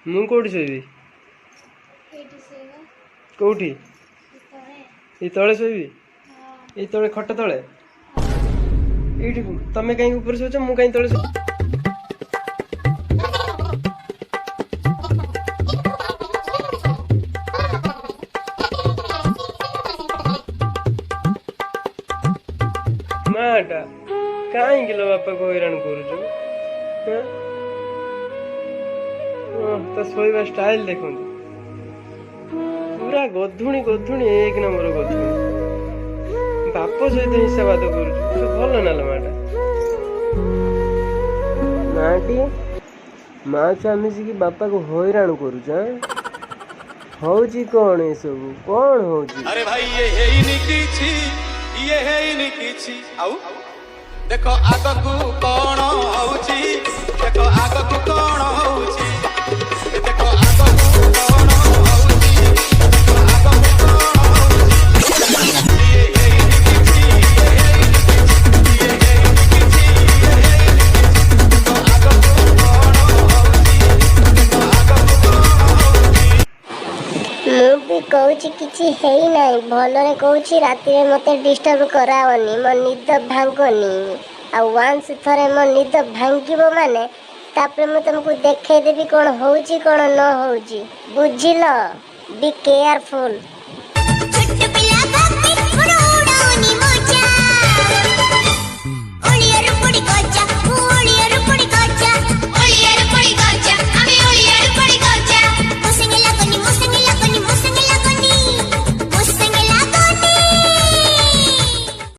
मु कोठी सोइबी कोठी ये तले सोइबी ये तले खट तले ये तमें कहीं ऊपर सोच मु कहीं तले माटा कहीं बापा को हैरान कर तो शोवा स्टाइल देखो पूरा गधुणी गधुणी एक नंबर गधुणी बाप सहित हिसाबाद कर भल ना माटा माटी माँ छुआ मिसिकी बापा को हैरान करुच हौची कौन ये सब कौन हौची अरे भाई ये है किछि आउ देखो आगकू कौन हौची देखो आगकू कौन हौची देखो आगकू कौन हौची देखो आगकू कौन हौची ये है किछि देखो आगकू कौन हौची देखो आगकू कौन हौची भी कहूची किछि हेई नाही भलरे कहूची राति रे मते डिस्टर्ब करावनी मो निद भांगनी आ वांस थरे मो निद भांगिबो माने तापरे मैं तुमको देखे देबी कोन होउची कोन न होउची बुझिलो बी केयरफुल छोट पिला भक्ति उड़ाउनी मोचा ओलियर पुडी कोचा